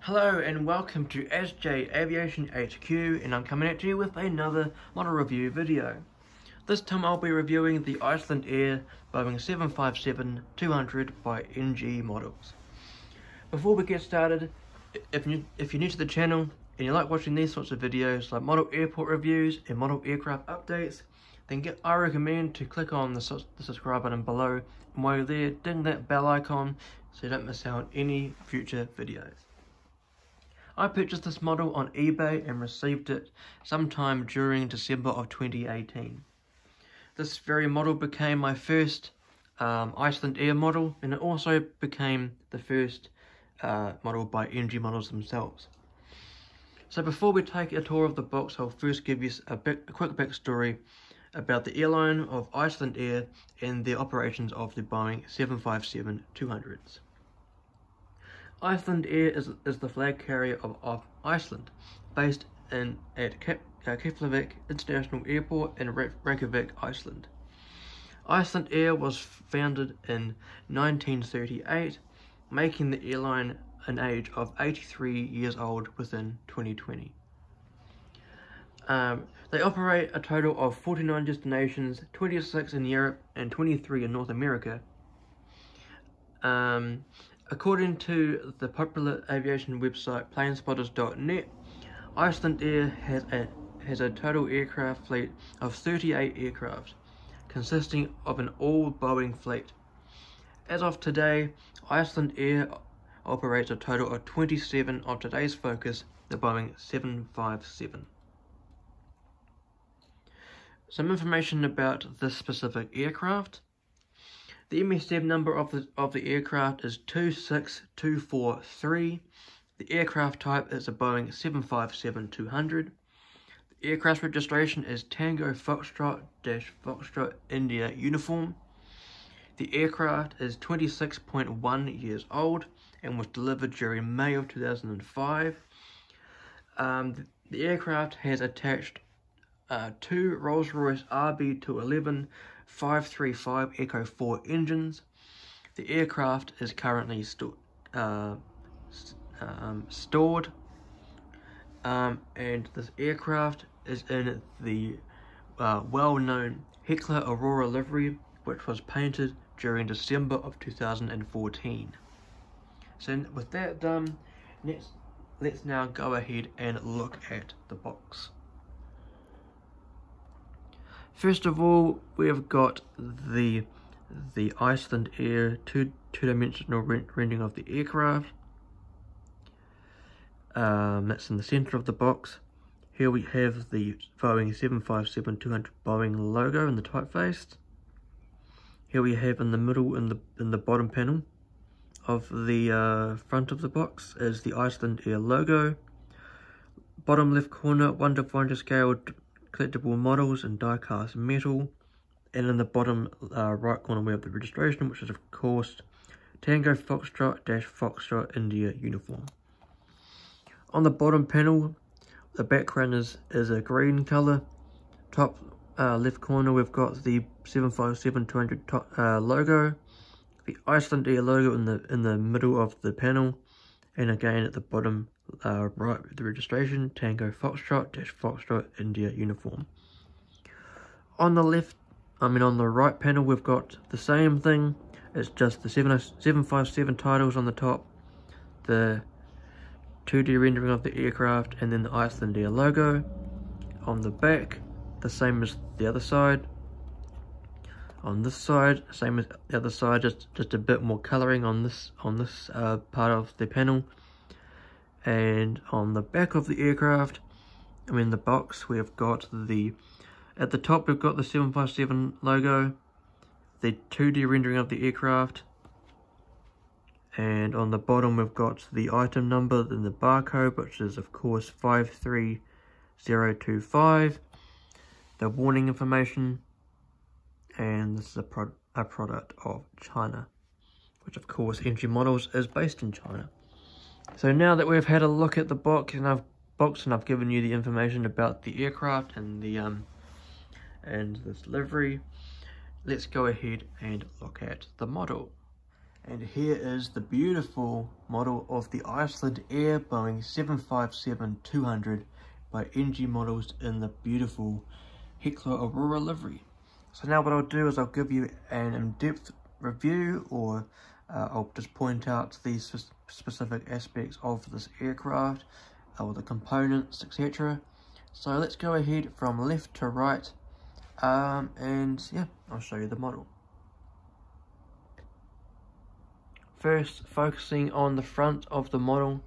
Hello and welcome to SJ Aviation HQ, and I'm coming at you with another model review video. This time I'll be reviewing the Icelandair Boeing 757-200 by NG models. Before we get started, if you're new to the channel and you like watching these sorts of videos like model airport reviews and model aircraft updates, then I recommend to click on the subscribe button below, and while you're there, ding that bell icon so you don't miss out on any future videos. I purchased this model on eBay and received it sometime during December of 2018. This very model became my first Icelandair model, and it also became the first model by NG models themselves. So before we take a tour of the box, I'll first give you a quick backstory about the airline of Icelandair and the operations of the Boeing 757-200s. Icelandair is the flag carrier of Iceland, based at HEKLA International Airport in Reykjavik, Iceland. Icelandair was founded in 1938, making the airline an age of 83 years old within 2020. They operate a total of 49 destinations, 26 in Europe and 23 in North America. According to the popular aviation website planespotters.net, Icelandair has a total aircraft fleet of 38 aircraft, consisting of an all Boeing fleet. As of today, Icelandair operates a total of 27 of today's focus, the Boeing 757. Some information about this specific aircraft. The MSM number of the aircraft is 26243. The aircraft type is a Boeing 757-200. The aircraft registration is Tango Foxtrot India Uniform. The aircraft is 26.1 years old and was delivered during May of 2005. The aircraft has attached two Rolls-Royce RB211 535 Echo 4 engines. The aircraft is currently stored, and this aircraft is in the well-known HEKLA Aurora livery, which was painted during December of 2014. So with that done, let's now go ahead and look at the box. First of all, we have got the Icelandair two-dimensional rendering of the aircraft. That's in the center of the box. Here we have the Boeing 757-200 Boeing logo in the typeface. Here we have in the middle, in the bottom panel of the front of the box, is the Icelandair logo. Bottom left corner, 1:4 scale collectible models in die-cast metal, and in the bottom right corner we have the registration, which is of course Tango Foxtrot India Uniform. On the bottom panel, the background is a green color. Top left corner we've got the 757-200 logo, the Icelandair logo in the middle of the panel, and again at the bottom right, the registration, Tango Foxtrot India Uniform. On the right panel, we've got the same thing. It's just the 757 titles on the top, the 2D rendering of the aircraft, and then the Icelandair logo. On the back, the same as the other side. On this side, same as the other side, just a bit more colouring on this part of the panel. And on the back of the aircraft, the box, we have got at the top we've got the 757 logo, the 2D rendering of the aircraft, and on the bottom we've got the item number and the barcode, which is of course 53025, the warning information, and this is a product of China, which of course NG Models is based in China. So now that we've had a look at the box and I've given you the information about the aircraft and this livery, let's go ahead and look at the model. And here is the beautiful model of the Icelandair Boeing 757-200 by NG Models in the beautiful HEKLA Aurora livery. So now what I'll do is I'll give you an in-depth review, or I'll just point out these specific aspects of this aircraft, or the components, etc. So let's go ahead from left to right, and yeah, I'll show you the model. First, focusing on the front of the model,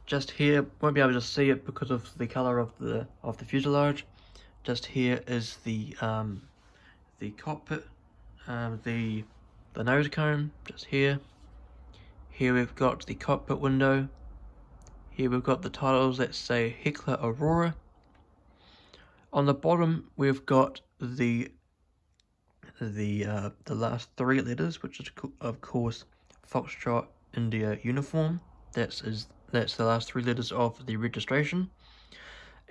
just here, won't be able to see it because of the color of the fuselage. Just here is the cockpit, the nose cone, just here. Here we've got the cockpit window. Here we've got the titles that say HEKLA Aurora. On the bottom we've got the last three letters, which is of course Foxtrot India uniform. That's the last three letters of the registration.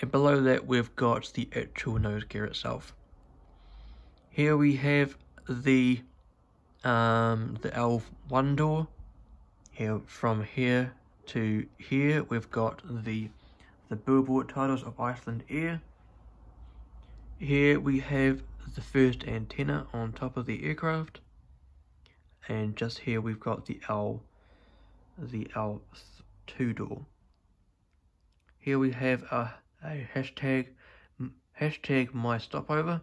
And below that we've got the actual nose gear itself. Here we have the L1 door. Here, from here to here we've got the billboard titles of Icelandair. Here we have the first antenna on top of the aircraft, and just here we've got the L2 door. Here we have a hashtag my stopover.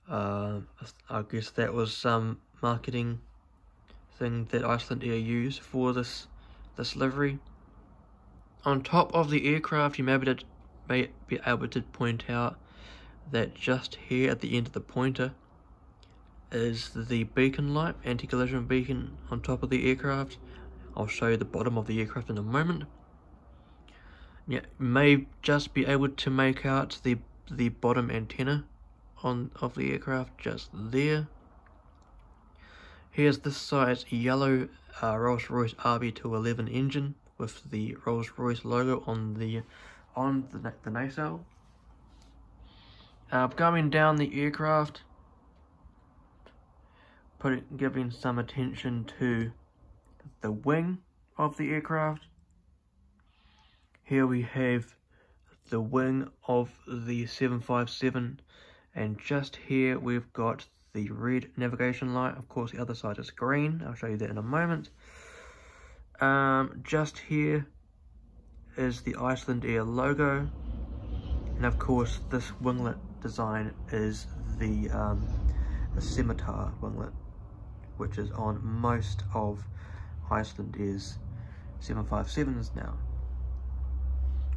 I guess that was some marketing thing that Icelandair used for this livery. On top of the aircraft, you may be able to point out that just here at the end of the pointer is the beacon light, anti-collision beacon on top of the aircraft. I'll show you the bottom of the aircraft in a moment. Yeah, you may just be able to make out the bottom antenna of the aircraft just there. Here's this size yellow Rolls-Royce RB211 engine with the Rolls-Royce logo on the nacelle. Going down the aircraft, giving some attention to the wing of the aircraft. Here we have the wing of the 757, and just here we've got the red navigation light. Of course the other side is green, I'll show you that in a moment. Just here is the Icelandair logo, and of course this winglet design is the scimitar winglet, which is on most of Icelandair's 757s now.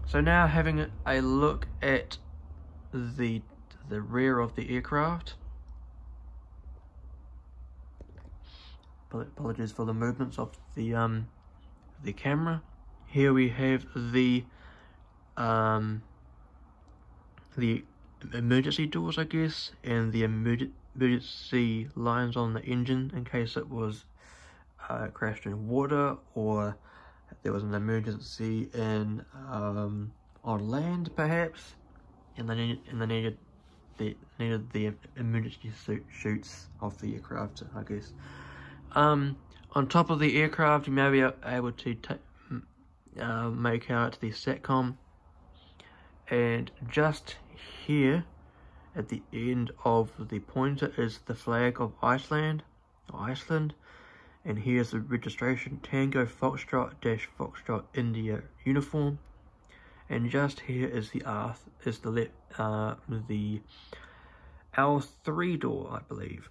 So now having a look at the rear of the aircraft. Apologies for the movements of the camera. Here we have the emergency doors, I guess, and the emergency lines on the engine in case it was crashed in water, or there was an emergency in on land perhaps, and they needed the emergency chutes of the aircraft, I guess. On top of the aircraft, you may be able to make out the SATCOM, and just here at the end of the pointer is the flag of Iceland, and here's the registration, Tango Foxtrot Foxtrot India uniform, and just here is the L3 door, I believe.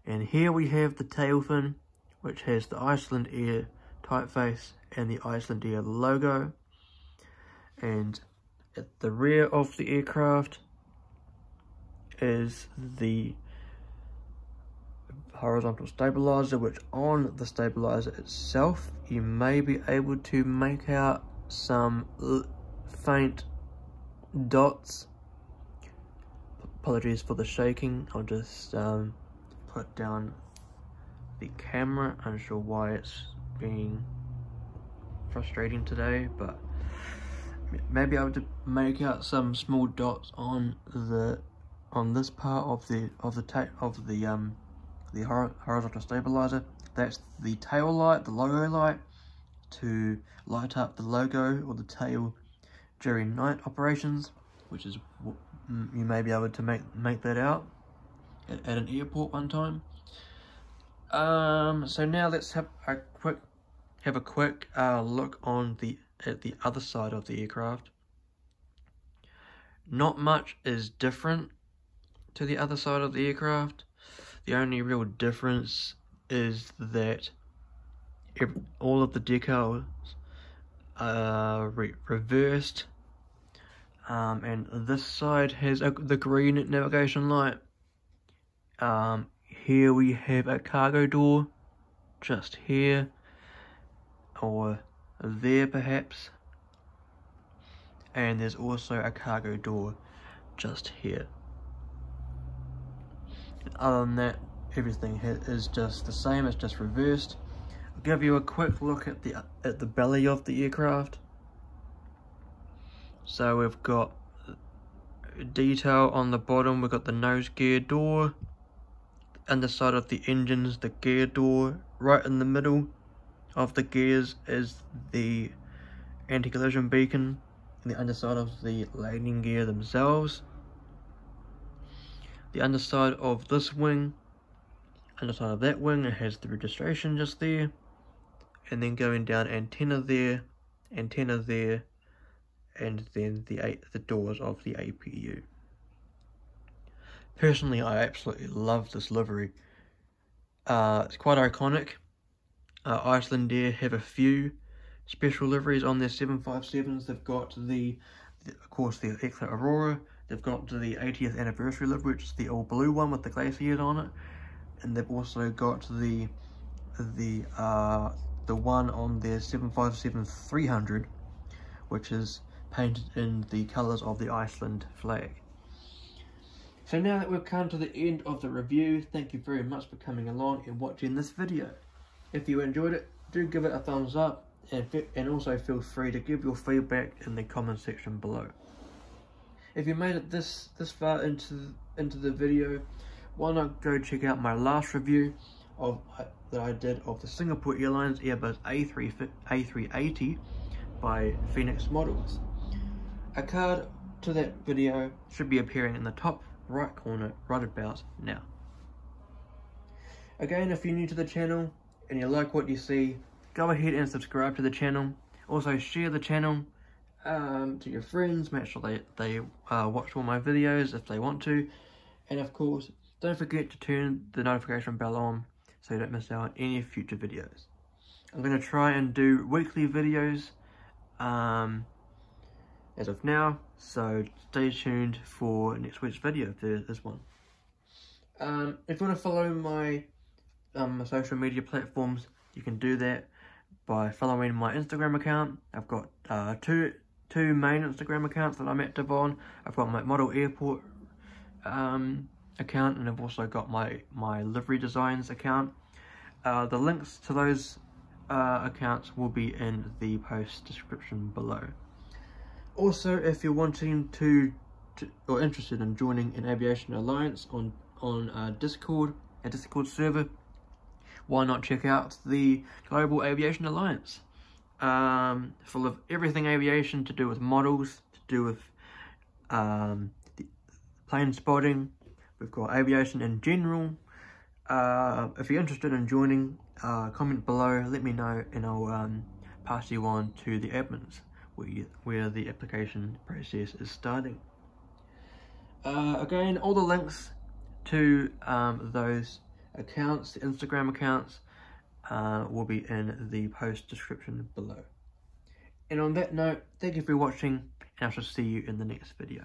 And here we have the tail fin, which has the Icelandair typeface and the Icelandair logo. And at the rear of the aircraft is the horizontal stabilizer, which on the stabilizer itself you may be able to make out some faint dots. Apologies for the shaking, I'll just put down the camera. Unsure why it's being frustrating today, but maybe I would make out some small dots on this part of the the horizontal stabilizer. That's the tail light, the logo light, to light up the logo or the tail during night operations, which is you may be able to make that out at an airport one time. So now let's have a quick look at the other side of the aircraft. Not much is different to the other side of the aircraft. The only real difference is that all of the decals are reversed, and this side has the green navigation light. Here we have a cargo door, just here, or there perhaps, and there's also a cargo door just here. Other than that, everything is just the same, it's just reversed. I'll give you a quick look at the belly of the aircraft. So we've got detail on the bottom, we've got the nose gear door, underside of the engines, the gear door, right in the middle of the gears is the anti-collision beacon, and the underside of the landing gear themselves. The underside of this wing, underside of that wing, it has the registration just there, and then going down antenna there, and then the doors of the APU. Personally, I absolutely love this livery. It's quite iconic. Icelandair have a few special liveries on their 757s. They've got of course, the HEKLA Aurora. They've got the 80th anniversary livery, which is the all blue one with the glaciers on it, and they've also got the one on their 757-300, which is painted in the colours of the Iceland flag. So now that we've come to the end of the review, thank you very much for coming along and watching this video. If you enjoyed it, do give it a thumbs up, and also feel free to give your feedback in the comment section below. If you made it this far into the video, why not go check out my last review that I did of the Singapore Airlines Airbus A380 by Phoenix Models. A card to that video should be appearing in the top right corner right about now. Again, if you're new to the channel and you like what you see, go ahead and subscribe to the channel. Also share the channel to your friends, make sure they watch all my videos if they want to, and of course don't forget to turn the notification bell on so you don't miss out on any future videos. I'm going to try and do weekly videos as of now, so stay tuned for next week's video if there is one. If you want to follow my social media platforms, you can do that by following my Instagram account. I've got two main Instagram accounts that I'm active on. I've got my model airport account, and I've also got my livery designs account. The links to those accounts will be in the post description below. Also, if you're wanting or interested in joining an aviation alliance on Discord, a Discord server, why not check out the Global Aviation Alliance, full of everything aviation, to do with models, to do with the plane spotting. We've got aviation in general. If you're interested in joining, comment below, let me know, and I'll pass you on to the admins where the application process is starting. Again, all the links to those accounts, the Instagram accounts, will be in the post description below. And on that note, thank you for watching, and I shall see you in the next video.